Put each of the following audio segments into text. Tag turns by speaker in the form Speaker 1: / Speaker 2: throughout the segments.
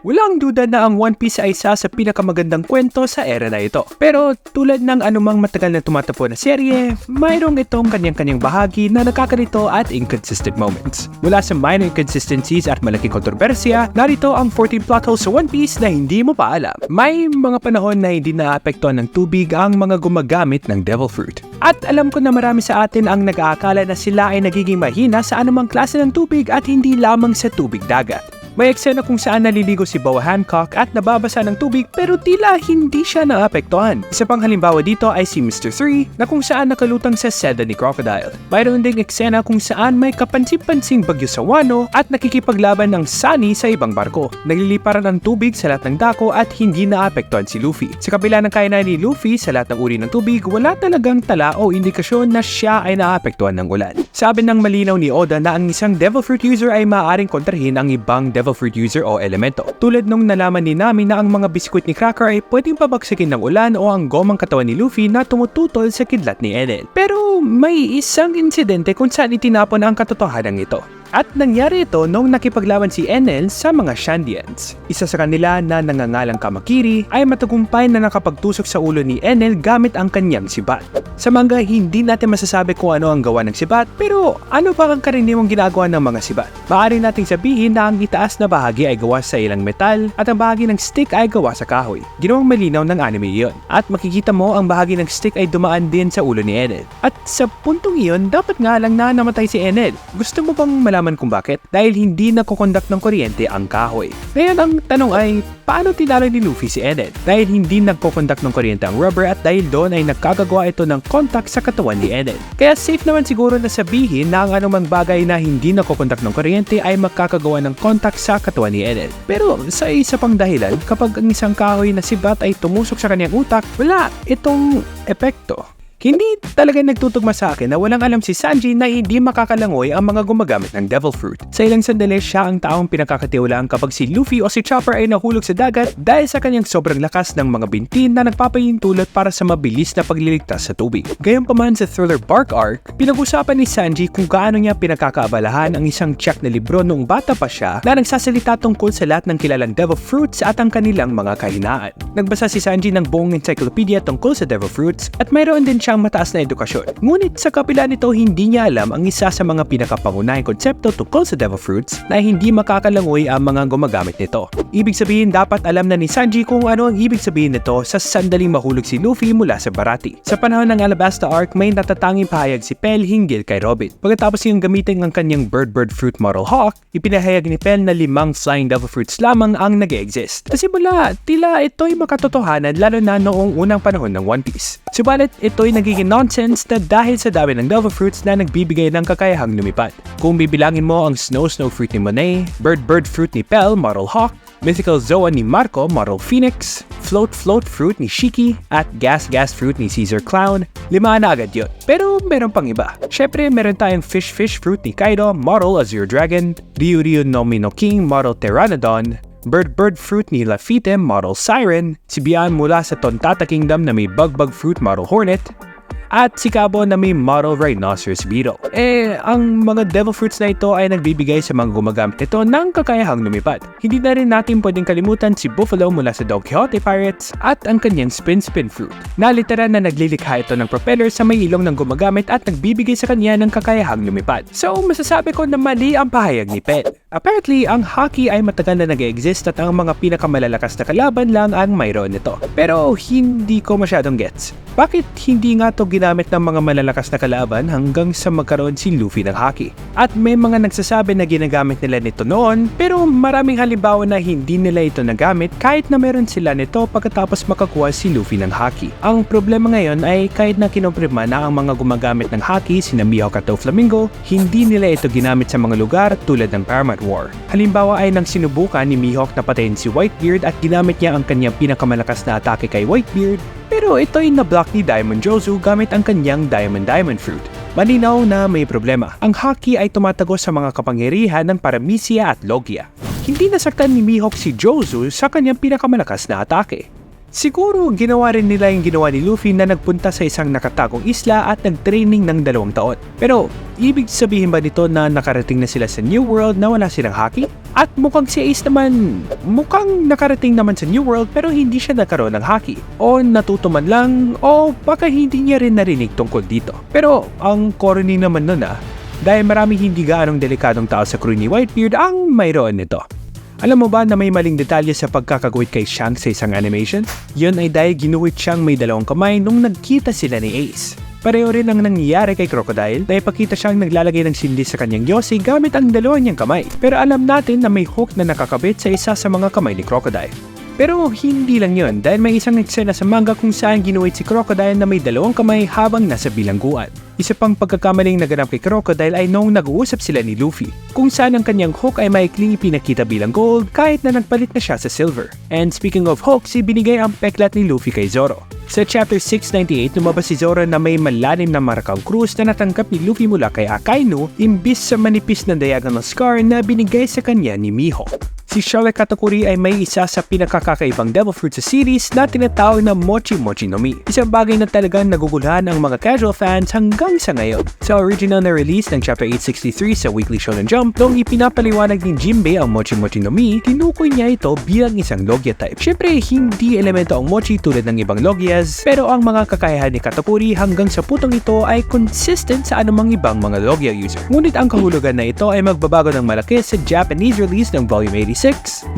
Speaker 1: Walang duda na ang One Piece ay isa sa pinakamagandang kwento sa era na ito. Pero tulad ng anumang matagal na tumatakbo na serye, mayroong itong kanyang-kanyang bahagi na nakakalito at inconsistent moments. Mula sa minor inconsistencies at malaking kontrobersya, narito ang 14 plot holes sa One Piece na hindi mo pa alam. May mga panahon na hindi naapektuhan ng tubig ang mga gumagamit ng Devil Fruit. At alam ko na marami sa atin ang nag-aakala na sila ay nagiging mahina sa anumang klase ng tubig at hindi lamang sa tubig dagat. May eksena kung saan naliligo si Boa Hancock at nababasa ng tubig pero tila hindi siya naapektuhan. Isa pang halimbawa dito ay si Mr. 3 na kung saan nakalutang sa seda ni Crocodile. Mayroon ding eksena kung saan may kapansin-pansing bagyo sa Wano at nakikipaglaban ng Sunny sa ibang barko. Nagliliparan ang tubig sa lahat ng dako at hindi naapektuhan si Luffy. Sa kabila ng kainan ni Luffy sa lahat ng uri ng tubig, wala talagang tala o indikasyon na siya ay naapektuhan ng ulan. Sabi ng malinaw ni Oda na ang isang Devil Fruit user ay maaaring kontrahin ang ibang Devil Fruit user o elemento. Tulad nung nalaman ni Nami na ang mga biskwit ni Cracker ay pwedeng pabagsakin ng ulan o ang gomang katawan ni Luffy na tumututol sa kidlat ni Enel. Pero may isang insidente kung saan itinapon ang katotohanan ito. At nangyari ito nung nakipaglaban si Enel sa mga Shandians. Isa sa kanila na nangangalang Kamakiri ay matagumpay na nakapagtusok sa ulo ni Enel gamit ang kanyang sibat. Sa manga, hindi natin masasabi kung ano ang gawa ng sibat, pero ano pa ang karaniwang ginagawa ng mga sibat? Maaari nating sabihin na ang itaas na bahagi ay gawa sa ilang metal at ang bahagi ng stick ay gawa sa kahoy. Ginawang malinaw ng anime iyon. At makikita mo ang bahagi ng stick ay dumaan din sa ulo ni Enel. At sa puntong iyon, dapat nga lang na namatay si Enel. Gusto mo bang malaman kung bakit? Dahil hindi nakokonduct ng kuryente ang kahoy. Ngayon ang tanong ay, paano tinalo ni Luffy si Enel? Dahil hindi nagkokonduct ng kuryente ang rubber at dahil doon ay nagkakagawa ito ng contact sa katawan ni Enel. Kaya safe naman siguro na sabihin na ang anumang bagay na hindi nakokonduct ng kuryente ay makakagawa ng contact sa katawan ni Enel. Pero sa isa pang dahilan, kapag ang isang kahoy na sibat ay tumusok sa kanyang utak, wala itong epekto. Hindi talaga nagtutugma sa akin na walang alam si Sanji na hindi makakalangoy ang mga gumagamit ng Devil Fruit. Sa ilang sandali, siya ang taong pinakakatiwalaan kapag si Luffy o si Chopper ay nahulog sa dagat dahil sa kanyang sobrang lakas ng mga bintin na nagpapahintulot para sa mabilis na pagliligtas sa tubig. Gayunpaman sa Thriller Bark Arc, pinag-usapan ni Sanji kung gaano niya pinagkakaabalahan ang isang check na libro noong bata pa siya na nagsasalita tungkol sa lahat ng kilalang Devil Fruits at ang kanilang mga kahinaan. Nagbasa si Sanji ng buong encyclopedia tungkol sa Devil Fruits at mayroon din siya ang mataas na edukasyon. Ngunit sa kapila nito, hindi niya alam ang isa sa mga pinakapangunahing konsepto tungkol sa Devil Fruits na hindi makakalangoy ang mga gumagamit nito. Ibig sabihin, dapat alam na ni Sanji kung ano ang ibig sabihin nito sa sandaling mahulog si Luffy mula sa Barati. Sa panahon ng Alabasta Arc, may natatanging pahayag si Pell hinggil kay Robin. Pagkatapos yung gamitin ang kanyang Bird Fruit Model Hawk, ipinahayag ni Pell na 5 Flying Devil Fruits lamang ang nag-e-exist. Kasi mula, tila ito'y makatotohanan lalo na noong unang panahon ng One Piece. Subalit, ito'y nagiging nonsense na dahil sa dami ng Devil Fruits na nagbibigay ng kakayahang lumipad. Kung bibilangin mo ang Snow Fruit ni Monet, Bird Fruit ni Pell, Model Hawk, Mythical Zoa ni Marco, Model Phoenix, Float Fruit ni Shiki, at Gas Fruit ni Caesar Clown, 5 na agad yun. Pero meron pang iba. Syempre, meron tayong Fish Fruit ni Kaido, Model Azure Dragon, Ryu no Mino King, Model Pteranodon, Bird Fruit ni Lafitte, Model Siren, si Bian mula sa Tontata Kingdom na may Bug Fruit, Model Hornet, at si Cabo na may Model Rhinoceros Beetle. Ang mga Devil Fruits na ito ay nagbibigay sa mga gumagamit nito ng kakayahang lumipad. Hindi na rin natin pwedeng kalimutan si Buffalo mula sa Don Quixote Pirates at ang kanyang Spin Fruit, na literal na naglilikha ito ng propeller sa may ilong ng gumagamit at nagbibigay sa kanya ng kakayahang lumipad. So, masasabi ko na mali ang pahayag ni Pell. Apparently, ang Haki ay matagal na nag-exist at ang mga pinakamalalakas na kalaban lang ang mayroon nito. Pero hindi ko masyadong gets. Bakit hindi nga to ginamit ng mga malalakas na kalaban hanggang sa magkaroon si Luffy ng Haki? At may mga nagsasabi na ginagamit nila nito noon, pero maraming halimbawa na hindi nila ito nagamit kahit na meron sila nito pagkatapos makakuha si Luffy ng Haki. Ang problema ngayon ay kahit na kinomprima na ang mga gumagamit ng Haki sina Mihawk at Doflamingo, hindi nila ito ginamit sa mga lugar tulad ng Paramount War. Halimbawa ay nang sinubukan ni Mihawk na patayin si Whitebeard at ginamit niya ang kanyang pinakamalakas na atake kay Whitebeard, pero ito'y na-block ni Diamond Jozu gamit ang kanyang Diamond Fruit. Malinaw na may problema. Ang Haki ay tumatagos sa mga kapangyarihan ng Paramecia at Logia. Hindi nasaktan ni Mihawk si Jozu sa kanyang pinakamalakas na atake. Siguro ginawa rin nila yung ginawa ni Luffy na nagpunta sa isang nakatagong isla at nag-training ng 2 taon. Pero ibig sabihin ba nito na nakarating na sila sa New World na wala silang haki? At mukhang si Ace naman, mukhang nakarating naman sa New World pero hindi siya nagkaroon ng haki. O natuto man lang, o baka hindi niya rin narinig tungkol dito. Pero ang corny naman nun dahil marami hindi gaanong delikadong tao sa crew ni Whitebeard ang mayroon nito. Alam mo ba na may maling detalye sa pagkakaguhit kay Shanks sa isang animation? Yun ay dahil ginuhit siyang may 2 kamay nung nagkita sila ni Ace. Pareho rin ang nangyayari kay Crocodile dahil pakita siyang naglalagay ng sindi sa kanyang yosi gamit ang 2 niyang kamay. Pero alam natin na may hook na nakakabit sa isa sa mga kamay ni Crocodile. Pero hindi lang yun dahil may isang eksena sa manga kung saan ginuhit si Crocodile na may 2 kamay habang nasa bilangguan. Isa pang pagkakamaling naganap kay Crocodile ay noong nag-uusap sila ni Luffy, kung saan ang kanyang hook ay maikling ipinakita bilang gold kahit na nagpalit na siya sa silver. And speaking of hooks, ibinigay ang peklat ni Luffy kay Zoro. Sa chapter 698, lumabas si Zoro na may malalim na marakang krus na natanggap ni Luffy mula kay Akainu imbis sa manipis na diagonal scar na binigay sa kanya ni Mihawk. Si Showa Katakuri ay may isa sa pinakakakaibang devil fruit sa series na tinatawag na Mochi Mochi no Mi. Isang bagay na talagang naguguluhan ang mga casual fans hanggang sa ngayon. Sa original na release ng chapter 863 sa Weekly Shonen Jump, noong ipinapaliwanag ni Jinbei ang Mochi Mochi no Mi, tinukoy niya ito bilang isang Logia type. Siyempre, hindi elemento ang Mochi tulad ng ibang Logias, pero ang mga kakayahan ni Katakuri hanggang sa putong ito ay consistent sa anumang ibang mga Logia user. Ngunit ang kahulugan na ito ay magbabago ng malaki sa Japanese release ng Volume 86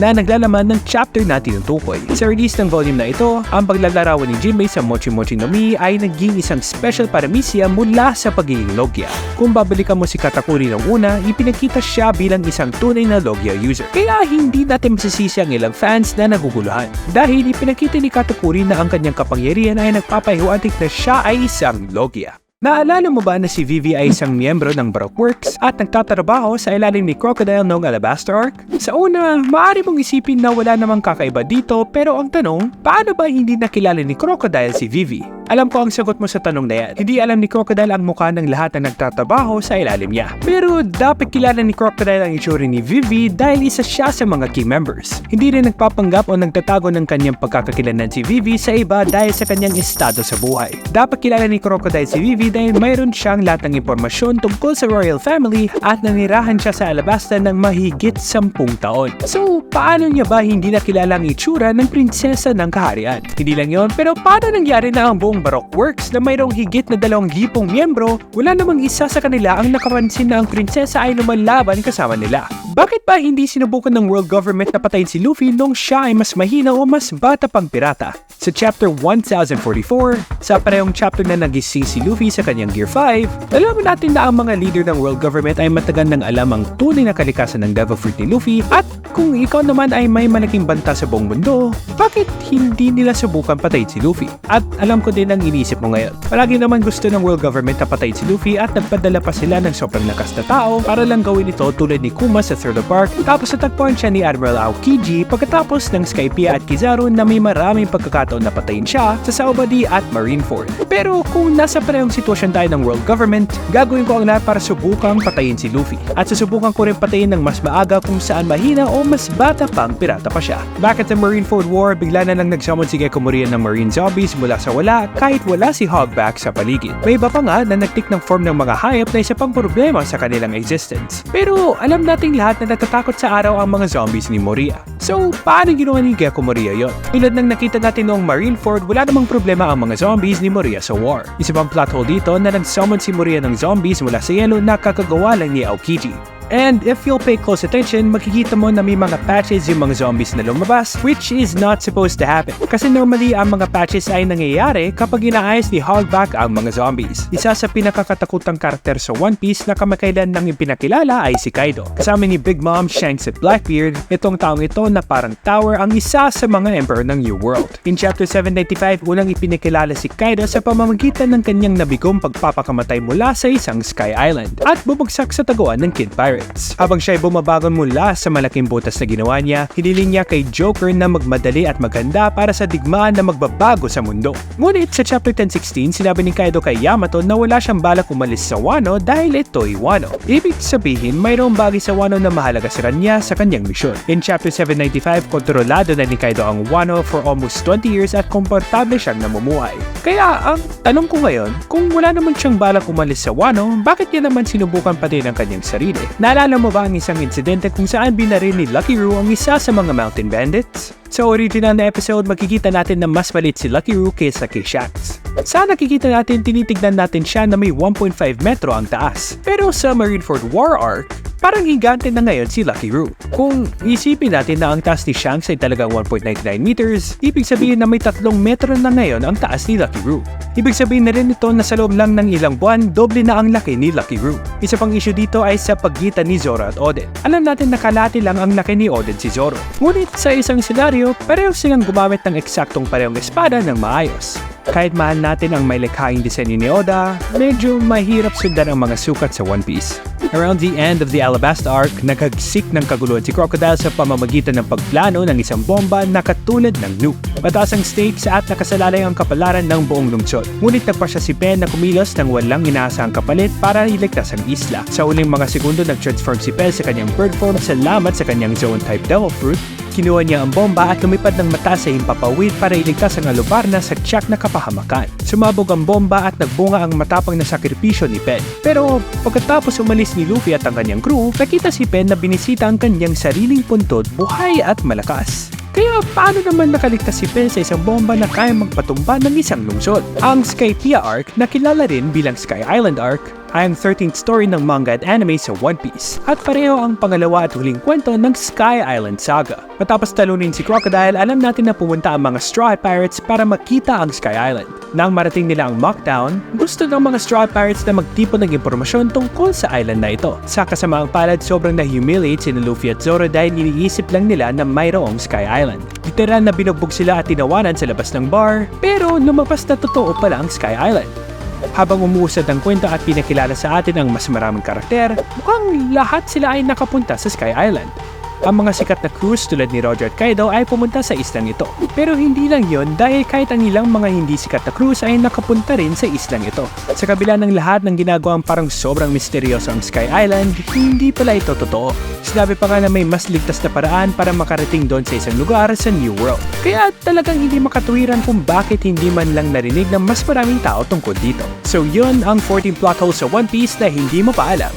Speaker 1: na naglalaman ng chapter na tinutukoy. Sa release ng volume na ito, ang paglalarawan ni Jinbei sa Mochi Mochi no Mi ay naging isang special paramisia mula sa pagiging Logia. Kung babalikan mo si Katakuri ng una, ipinakita siya bilang isang tunay na Logia user. Kaya hindi natin masisisi ang ilang fans na naguguluhan. Dahil ipinakita ni Katakuri na ang kanyang kapangyarihan ay nagpapahiwatig na siya ay isang Logia. Naalala mo ba na si Vivi ay isang miyembro ng Baroque Works at nagtatrabaho sa ilalim ni Crocodile noong Alabasta Arc? Sa una, maaari mong isipin na wala namang kakaiba dito pero ang tanong, paano ba hindi nakilala ni Crocodile si Vivi? Alam ko ang sagot mo sa tanong na yan. Hindi alam ni Crocodile ang mukha ng lahat na nagtatrabaho sa ilalim niya. Pero dapat kilala ni Crocodile ang itsura ni Vivi dahil isa siya sa mga key members. Hindi rin nagpapanggap o nagtatago ng kanyang pagkakakilanlan si Vivi sa iba dahil sa kanyang estado sa buhay. Dapat kilala ni Crocodile si Vivi dahil mayroon siyang lahat ng impormasyon tungkol sa royal family at nanirahan siya sa Alabasta ng mahigit 10 taon. So, paano niya ba hindi nakilala ang itsura ng prinsesa ng kaharian? Hindi lang yon, pero paano nangyari na ang buong Baroque Works na mayroong higit na 2,000 miyembro, wala namang isa sa kanila ang nakapansin na ang prinsesa ay lumalaban kasama nila? Bakit ba hindi sinubukan ng world government na patayin si Luffy nung siya ay mas mahina o mas bata pang pirata? Sa chapter 1044, sa parehong chapter na nagising si Luffy sa kanyang Gear 5, alam natin na ang mga leader ng world government ay matagal nang alam ang tunay na kalikasan ng Devil Fruit ni Luffy at kung ikaw naman ay may malaking banta sa buong mundo, bakit hindi nila subukan patayin si Luffy? At alam ko din ang iniisip mo ngayon. Palagi naman gusto ng world government na patayin si Luffy at nagpadala pa sila ng sobrang lakas na tao para lang gawin ito tulad ni Kuma sa Thriller Bark tapos natagpuan siya ni Admiral Aokiji pagkatapos ng Skypiea at Kizaru na may maraming pagkakataon na patayin siya sa Saobadi at Marineford. Pero kung nasa parehong sitwasyon tayo ng world government, gagawin ko ang lahat para subukang patayin si Luffy. At susubukan ko rin patayin ng mas maaga kung saan mahina o mas bata pang pirata pa siya. Bakit sa Marineford War, bigla na lang nagsummon si Gekko Moria ng marine zombies mula sa wala kahit wala si Hogback sa paligid. May iba pa nga na nagtik ng form ng mga hayop na isa pang problema sa kanilang existence. Pero alam nating lahat na natatakot sa araw ang mga zombies ni Moria. So, paano ginawa ni Gekko Moria yon? Tulad ng nakita natin noong Marineford, wala namang problema ang mga zombies ni Moria sa war. Isa pang plot hole dito na nag-summon si Moria ng zombies mula sa yelo na kakagawa lang ni Aokiji. And if you'll pay close attention, makikita mo na may mga patches yung mga zombies na lumabas, which is not supposed to happen. Kasi normally, ang mga patches ay nangyayari kapag inaayos ni Hogback ang mga zombies. Isa sa pinakakatakutang karakter sa One Piece na kamakailan nang ipinakilala ay si Kaido. Kasama ni Big Mom, Shanks at Blackbeard, itong taong ito na parang tower ang isa sa mga emperor ng New World. In chapter 795, unang ipinakilala si Kaido sa pamamagitan ng kanyang nabigong pagpapakamatay mula sa isang Sky Island at bubagsak sa taguan ng Kid Pirate. Bandits. Habang siya ay bumabagon mula sa malaking butas na ginawa niya, hiniling niya kay Joker na magmadali at maghanda para sa digmaan na magbabago sa mundo. Ngunit sa chapter 1016, sinabi ni Kaido kay Yamato na wala siyang balak umalis sa Wano dahil ito'y Wano. Ibig sabihin, mayroong bagay sa Wano na mahalaga sa kanya sa kanyang misyon. In chapter 795, kontrolado na ni Kaido ang Wano for almost 20 years at komportable siyang namumuhay. Kaya ang tanong ko ngayon, kung wala naman siyang balak umalis sa Wano, bakit niya naman sinubukan pati ng kanyang sarili? Naalala mo ba ang isang insidente kung saan binaril ni Lucky Roo ang isa sa mga Mountain Bandits? Sa original na episode, makikita natin na mas maliit si Lucky Roo kaysa kay Shanks. Sa nakikita natin, tinitignan natin siya na may 1.5 metro ang taas. Pero sa Marineford War Arc, parang higante na ngayon si Lucky Roo. Kung isipin natin na ang taas ni Shanks ay talagang 1.99 meters, ibig sabihin na may 3 metro na ngayon ang taas ni Lucky Roo. Ibig sabihin na rin ito na sa loob lang ng ilang buwan, doble na ang laki ni Lucky Roo. Isa pang issue dito ay sa pagitan ni Zoro at Oden. Alam natin na kalahati lang ang laki ni Oden si Zoro. Ngunit sa isang senaryo, pareho silang gumamit ng eksaktong parehong espada ng maayos. Kahit mahal natin ang may likhaing disenyo ni Oda, medyo mahirap sundan ang mga sukat sa One Piece. Around the end of the Alabasta arc, naghagsik ng kaguluhan si Crocodile sa pamamagitan ng pagplano ng isang bomba na katulad ng nuke. Mataas ang stakes at nakasalalay ang kapalaran ng buong lungsod. Ngunit nagpasya si Ben na kumilos ng walang inaasahang kapalit para iligtas ang isla. Sa uling mga segundo, nag-transform si Ben sa kanyang bird form salamat sa kanyang zone-type Devil Fruit. Kinuha niya ang bomba at lumipad ng mataas sa himpapawid para iligtas ang Alubarna sa tiyak na kapahamakan. Sumabog ang bomba at nagbunga ang matapang na sakripisyo ni Pen. Pero pagkatapos umalis ni Luffy at ang kanyang crew, nakita si Pen na binisita ang kanyang sariling puntod, buhay at malakas. Kaya paano naman nakaligtas si Pen sa isang bomba na kayang magpatumba ng isang lungsod? Ang Skypiea Arc, na kilala rin bilang Sky Island Arc, ay ang 13th story ng manga at anime sa One Piece at pareho ang pangalawa at huling kwento ng Sky Island Saga. Matapos talunin si Crocodile, alam natin na pumunta ang mga Straw Hat Pirates para makita ang Sky Island. Nang marating nila ang Mocktown, gusto ng mga Straw Hat Pirates na magtipon ng impormasyon tungkol sa island na ito. Sa kasamaang palad, sobrang na-humiliate sina Luffy at Zoro dahil iniisip lang nila na mayroong Sky Island. Literal na binugbog sila at tinawanan sa labas ng bar, pero lumabas na totoo pala ang Sky Island. Habang umuusad ang kwento at pinakilala sa atin ang mas maraming karakter, mukhang lahat sila ay nakapunta sa Sky Island. Ang mga sikat na crews tulad ni Roger at Kaido ay pumunta sa islang ito. Pero hindi lang yon dahil kahit ang ilang mga hindi sikat na crews ay nakapunta rin sa islang ito. Sa kabila ng lahat ng ginagawang parang sobrang misteryoso ang Sky Island, hindi pala ito totoo. Sinabi pa nga na may mas ligtas na paraan para makarating doon sa isang lugar sa New World. Kaya talagang hindi makatuwiran kung bakit hindi man lang narinig ng mas maraming tao tungkol dito. So yun ang 14 plot holes sa One Piece na hindi mo pa alam.